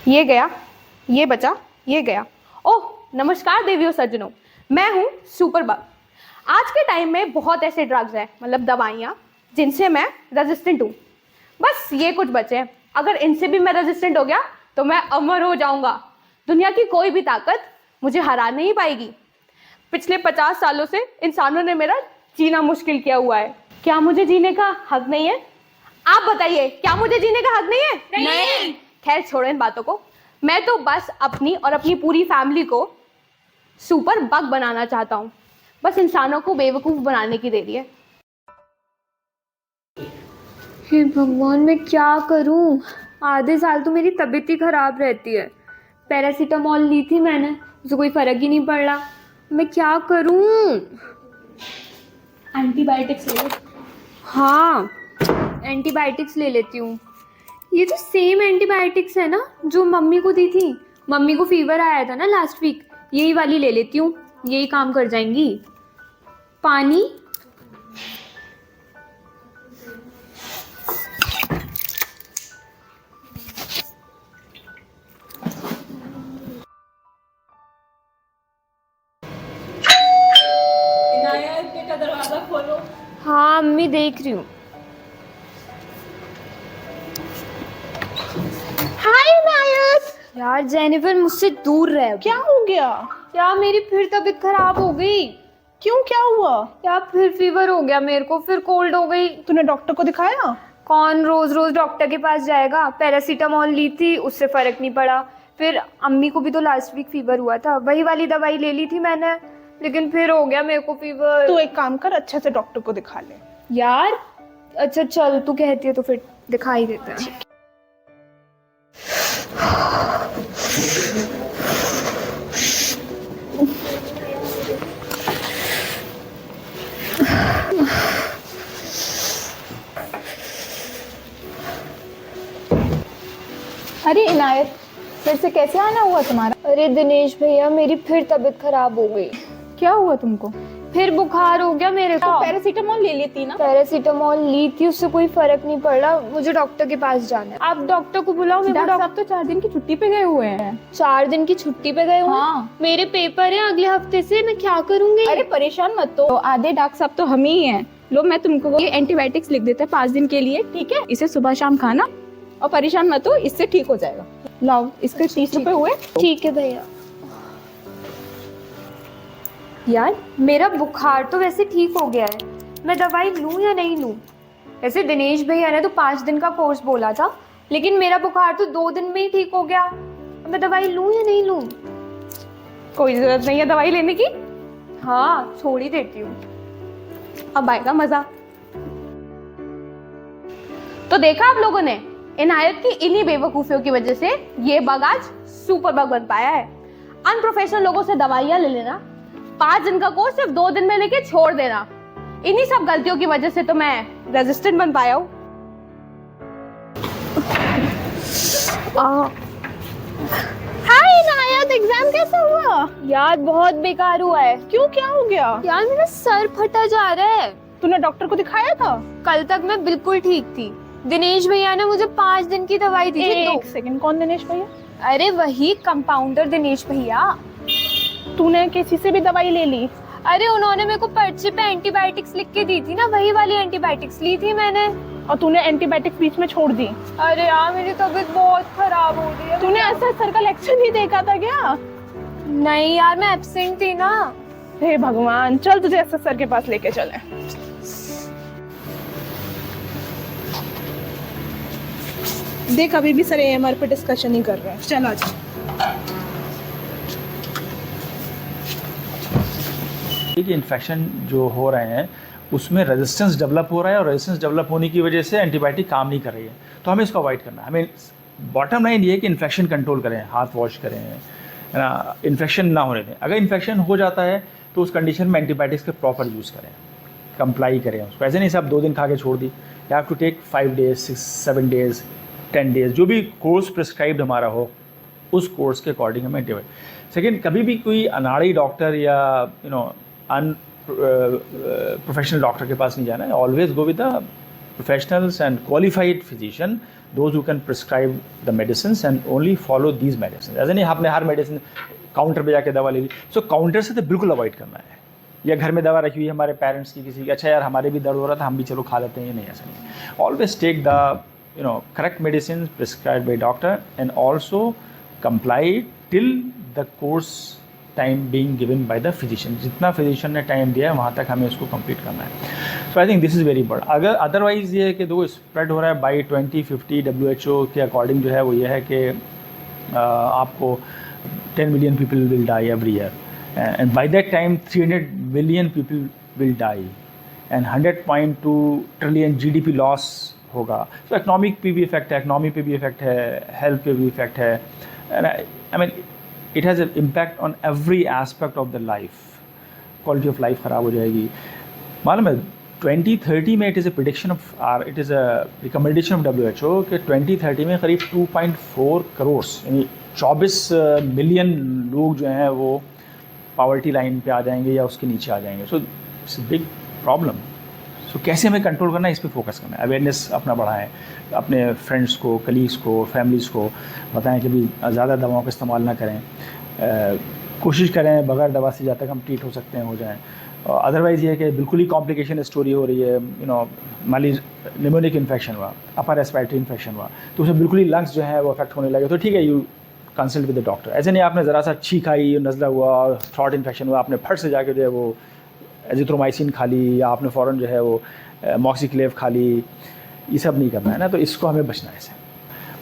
ये गया, ये बचा, ये गया। ओह नमस्कार देवियों सज्जनों, मैं हूँ सुपर बग। आज के टाइम में बहुत ऐसे ड्रग्स हैं, मतलब दवाइयाँ, जिनसे मैं रेजिस्टेंट हूँ। बस ये कुछ बचे हैं। अगर इनसे भी मैं रेजिस्टेंट हो गया तो मैं अमर हो जाऊंगा। दुनिया की कोई भी ताकत मुझे हरा नहीं पाएगी। पिछले 50 सालों से इंसानों ने मेरा जीना मुश्किल किया हुआ है। क्या मुझे जीने का हक नहीं है? आप बताइए, क्या मुझे जीने का हक नहीं है? नहीं। खैर छोड़ो इन बातों को। मैं तो बस अपनी और अपनी पूरी फैमिली को सुपर बग बनाना चाहता हूँ। बस इंसानों को बेवकूफ़ बनाने की देरी है। हे भगवान, मैं क्या करूं? आधे साल तो मेरी तबीयत ही ख़राब रहती है। पैरासीटामोल ली थी मैंने, उससे कोई फ़र्क ही नहीं पड़ रहा। मैं क्या करूं? एंटीबायोटिक्स ले लो। हाँ, एंटीबायोटिक्स ले लेती हूँ। ये तो सेम एंटीबायोटिक्स है ना जो मम्मी को दी थी। मम्मी को फीवर आया था ना लास्ट वीक, यही वाली ले लेती हूँ, यही काम कर जाएंगी। पानी। इनायत बेटा दरवाजा खोलो। हाँ अम्मी, देख रही हूँ। हाय इनायत। यार जेनिफर, मुझसे दूर रह। क्या हो गया? यार मेरी फिर तबीयत खराब हो गई। क्यों, क्या हुआ? यार फिर फीवर हो गया मेरे को, फिर कोल्ड हो गई। तूने डॉक्टर को दिखाया? कौन रोज रोज डॉक्टर के पास जाएगा? पैरासीटामोल ली थी, उससे फर्क नहीं पड़ा। फिर अम्मी को भी तो लास्ट वीक फीवर हुआ था, वही वाली दवाई ले ली थी मैंने, लेकिन फिर हो गया मेरे को फीवर। तू एक काम कर, अच्छे से डॉक्टर को दिखा ले। यार अच्छा चल, तू कहती है तो फिर दिखा ही देते हैं। अरे इनायत, फिर से कैसे आना हुआ तुम्हारा? अरे दिनेश भैया, मेरी फिर तबीयत खराब हो गई। क्या हुआ तुमको? फिर बुखार हो गया मेरे को। पैरासीटामोल ले लेती ना। पैरासीटामोल ली थी, उससे कोई फर्क नहीं पड़ा। मुझे डॉक्टर के पास जाना है। आप डॉक्टर को बुलाओ। मेरे को डॉक्टर साहब तो 4 दिन की छुट्टी पे गए हुए हैं। 4 दिन की छुट्टी पे गए हुए हैं? हाँ। मेरे पेपर है अगले हफ्ते से, मैं क्या करूंगी? अरे परेशान मत हो, आधे डॉक्टर साहब तो हम ही हैं। लो मैं तुमको ये एंटीबायोटिक्स लिख देते हैं 5 दिन के लिए, ठीक है? इसे सुबह शाम खाना और परेशान मत हो, इससे ठीक हो जाएगा। लाओ, इसके 30 रुपए हुए। ठीक है भैया। यार मेरा बुखार तो वैसे ठीक हो गया है, मैं दवाई लूं या नहीं लूं? वैसे दिनेश भैया ने तो 5 दिन का कोर्स बोला था, लेकिन मेरा बुखार तो 2 दिन में ही ठीक हो गया। अब मैं दवाई लूं या नहीं लूं? कोई जरूरत नहीं है दवाई लेने की। हाँ, छोड़ ही देती हूँ। अब आएगा मजा। तो देखा आप लोगों ने, इनायत की इन्हीं बेवकूफियों की वजह से ये बग आज सुपर बग बन पाया है। अनप्रोफेशनल लोगों से दवाइयां ले लेना, 5 दिन का कोर्स सिर्फ 2 दिन में लेके छोड़ देना, इन्हीं सब गलतियों की वजह से तो मैं रेजिस्टेंट बन पाया हूँ। हाय इनायत, एग्जाम कैसा हुआ? यार बहुत बेकार हुआ है। क्यों, क्या हो गया? यार मेरा सर फटा जा रहा है। तूने डॉक्टर को दिखाया था? कल तक मैं बिल्कुल ठीक थी। दिनेश भैया ने मुझे 5 दिन की दवाई दी थी। एक सेकंड, कौन दिनेश भैया? अरे वही कंपाउंडर दिनेश भैया। तूने किसी से भी दवाई ले ली? अरे उन्होंने मेरे को पर्चे पे एंटीबायोटिक्स लिख के दी थी ना, वही वाली एंटीबायोटिक्स ली थी मैंने। और तूने एंटीबायोटिक्स बीच में छोड़ दी? अरे यार मेरी तबीयत बहुत खराब हो रही है। तूने ऐसा सर का लेक्चर नहीं देखा था क्या? नहीं यार, मैं एब्सेंट थी ना। हे भगवान, चल तुझे ऐसा सर के पास लेके चले। देख अभी भी सर एएमआर पे डिस्कशन ही कर रहे हैं। चल आज इन्फेक्शन जो हो रहे हैं उसमें रेजिस्टेंस डेवलप हो रहा है, और रेजिस्टेंस डेवलप होने की वजह से एंटीबायोटिक काम नहीं कर रही है, तो हमें इसको अवॉइड करना है। हमें बॉटम लाइन ये है कि इन्फेक्शन कंट्रोल करें, हाथ वॉश करें, है ना, इन्फेक्शन ना होने दें। अगर इन्फेक्शन हो जाता है तो उस कंडीशन में एंटीबायोटिक्स का प्रॉपर यूज़ करें, कंप्लाई करें उसको। ऐसे नहीं सब 2 दिन खा के छोड़ दी। You have to take 5 days, 6-7 days, 10 days, जो भी कोर्स प्रिस्क्राइब्ड हमारा हो उस कोर्स के अकॉर्डिंग हमें एंटीबायोटिक। सेकेंड, कभी भी कोई अनाड़ी डॉक्टर या प्रोफेशनल डॉक्टर के पास नहीं जाना है। Always go with the professionals and qualified physician those who can prescribe the medicines and only follow these medicines. ऐसे नहीं आपने हर मेडिसिन काउंटर पे जाके दवा ले ली, सो काउंटर से तो बिल्कुल अवॉइड करना है। या घर में दवा रखी हुई है हमारे पेरेंट्स की किसी की, अच्छा यार हमारे भी दर्द हो रहा था हम भी चलो खा लेते हैं, ये नहीं, ऐसा नहीं। Always take the correct medicine prescribed by doctor and also comply till the course time being given by the physician. जितना फिजिशियन ने टाइम दिया है वहाँ तक हमें उसको कंप्लीट करना है। So I think this is very important. अगर अदरवाइज़ ये है कि दो स्प्रेड हो रहा है बाई 2050 WHO के अकॉर्डिंग जो है वो ये है कि आपको 10 million people will die every year, and by that time 300 million people will die and 100.2 trillion GDP loss होगा। So economic पे भी इफेक्ट है, इकोनॉमी पे भी इफेक्ट है, हेल्थ पे भी इफेक्ट है, and I mean it has an impact on every aspect of the life. Quality of life ख़राब हो जाएगी। मालूम है 2030 में it is a prediction of it is a recommendation of WHO कि 2030 में करीब 2.4 करोड़ यानी 24 मिलियन लोग जो हैं वो पॉवर्टी लाइन पे आ जाएंगे या उसके नीचे आ जाएंगे। So it's big problem. So कैसे हमें कंट्रोल करना है, इस पे फोकस करना है, अवेयरनेस अपना बढ़ाएं, अपने फ्रेंड्स को, कलीग्स को, फैमिलीज़ को बताएं कि भी ज़्यादा दवाओं का इस्तेमाल ना करें, कोशिश करें बगैर दवा से जहाँ तक हम ट्रीट हो सकते हैं हो जाएं। अदरवाइज़ ये है कि बिल्कुल ही कॉम्प्लिकेशन स्टोरी हो रही है, मान लीजिए निमोनिक इन्फेक्शन हुआ, अपर रेस्पिरेटरी इन्फेक्शन हुआ, तो उसमें बिल्कुल ही लंग्स जो है वो अफेक्ट होने लगे, तो ठीक है, you consult with the doctor. ऐसे नहीं आपने ज़रा सा छींक आई, नज़ला हुआ, थ्रॉट इन्फेक्शन हुआ, आपने फट से जाके जो है वो एजिथ्रोमाइसिन खा ली या आपने फ़ौरन जो है वो मॉक्सीक्लेव खा ली, ये सब नहीं करना है ना। तो इसको हमें बचना है, इससे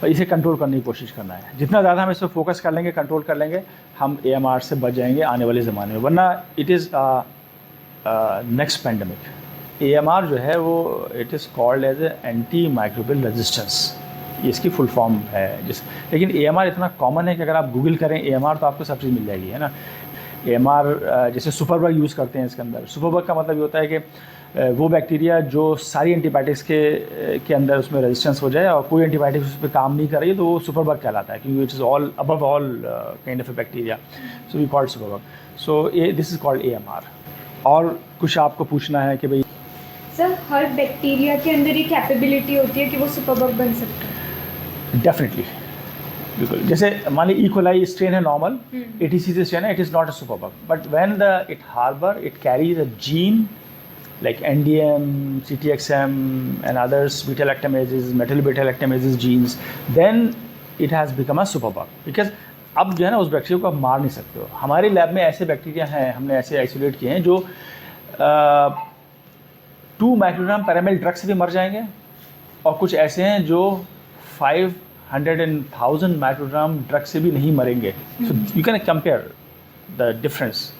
और इसे कंट्रोल करने की कोशिश करना है। जितना ज़्यादा हम इस पर फोकस कर लेंगे, कंट्रोल कर लेंगे, हम AMR से बच जाएंगे आने वाले ज़माने में, वरना it is next pandemic. AMR जो है वो it is called as anti microbial resistance, ये इसकी फुल फॉर्म है लेकिन AMR इतना कॉमन है कि अगर आप गूगल करें AMR तो आपको सब चीज़ मिल जाएगी, है ना। AMR जैसे सुपरबग यूज़ करते हैं इसके अंदर। सुपरबग का मतलब ये होता है कि वो बैक्टीरिया जो सारी एंटीबायोटिक्स के अंदर उसमें रेजिस्टेंस हो जाए और कोई एंटीबायोटिक्स उस पर काम नहीं कर रही है तो वो सुपरबग कहलाता है, क्योंकि it is all above all kind of a bacteria, so we called superbug. So this is called AMR। और कुछ आपको पूछना है कि भाई सर हर बैक्टीरिया के अंदर ये कैपेबिलिटी होती है कि वो सुपरबग बन सकता है? डेफिनेटली, बिल्कुल। जैसे मान ली इकोलाई स्ट्रेन है नॉर्मल, ATC से स्ट्रेन है, it is not a superbug, but when the it harbour it carries a gene like NDM, CTXM and others, beta-lactamases, metal-beta-lactamases genes, then it has become a superbug. Because अब जो है ना उस bacteria को आप मार नहीं सकते हो। हमारे लैब में ऐसे बैक्टीरिया हैं, हमने ऐसे आइसोलेट किए हैं जो 2 माइक्रोग्राम पैरामेल ड्रग से भी मर जाएंगे, और कुछ ऐसे हैं जो 500 and 1000 माइक्रोग्राम ड्रग से भी नहीं मरेंगे। So you can compare the difference,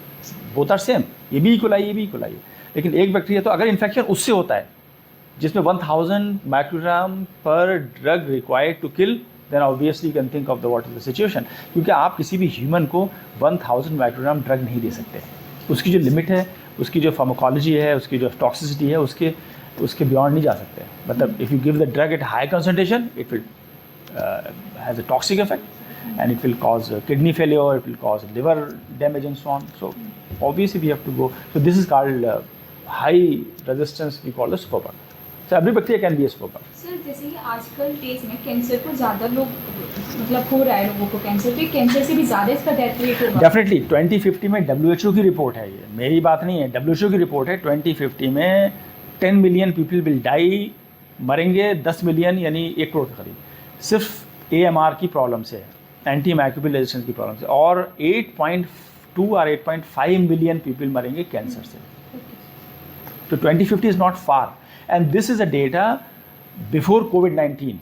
both are same, ये भी इकोलाई, ये भी इकोलाई। लेकिन एक बैक्टीरिया तो अगर इन्फेक्शन उससे होता है जिसमें 1000 माइक्रोग्राम पर drug required to kill, then obviously you can think of the what is the situation, क्योंकि आप किसी भी ह्यूमन को 1000 माइक्रोग्राम ड्रग नहीं दे सकते। उसकी जो लिमिट है, उसकी जो फार्माकोलॉजी है, उसकी जो टॉक्सिसिटी है, उसके बियॉन्ड नहीं जा सकते। मतलब if you give the drug at high concentration it will has a toxic effect and it will cause kidney failure, it will cause liver damage and so on. So obviously we have to go. So this is called high resistance, we call the superbug. So every bacteria can be a superbug. Sir जैसे कि आजकल days में cancer को ज़्यादा लोग मतलब हो रहा है लोगों को कैंसर, तो कैंसर से भी ज़्यादा इसका डेथ रेट होगा? डेफिनेटली 2050 में WHO की रिपोर्ट है, ये मेरी बात नहीं है, WHO की रिपोर्ट है। 2050 में 10 मिलियन पीपल विल डाई, मरेंगे 10 मिलियन यानी 1 करोड़ के करीब, सिर्फ AMR की प्रॉब्लम से, एंटी माइक्रोबियल रेजिस्टेंस की प्रॉब्लम से, और 8.2 और 8.5 मिलियन पीपल मरेंगे कैंसर से। तो 2050 is not far, and this is a data before कोविड-19।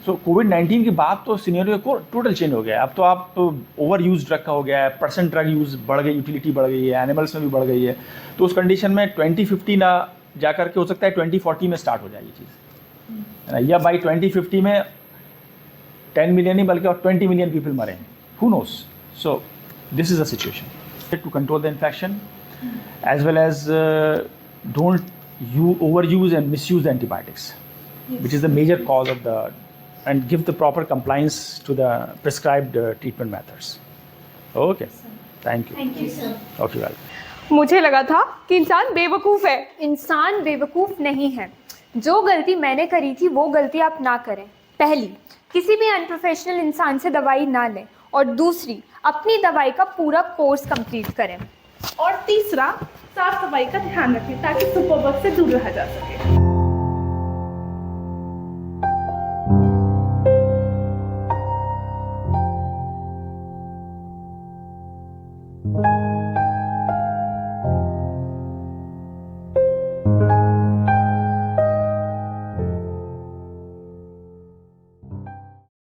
सो कोविड-19 के बाद तो सिनेरियो को टोटल चेंज हो गया है। अब तो आप ओवर यूज ड्रग का हो गया है, परसेंट ड्रग यूज़ बढ़ गई, यूटिलिटी बढ़ गई है, एनिमल्स में भी बढ़ गई है। तो उस कंडीशन में 2050 ना जा करके हो सकता है 2040 में स्टार्ट हो जाए ये चीज़, है ना, या बाई 2050 में 10 मिलियन नहीं बल्कि और 20 मिलियन पीपल मरे, who knows? So this is the situation. To control the infection, as well as don't overuse and misuse the antibiotics, which is the major cause of the, and give the proper compliance to the prescribed treatment methods. Okay, thank you. Thank you sir. Okay, well. मुझे लगा था कि इंसान बेवकूफ़ है। इंसान बेवकूफ़ नहीं है, जो गलती मैंने करी थी वो गलती आप ना करें। पहली, किसी भी अनप्रोफेशनल इंसान से दवाई ना लें, और दूसरी, अपनी दवाई का पूरा कोर्स कंप्लीट करें। और तीसरा, साफ सफाई का ध्यान रखें ताकि सुपरबग से दूर रहा जा सके।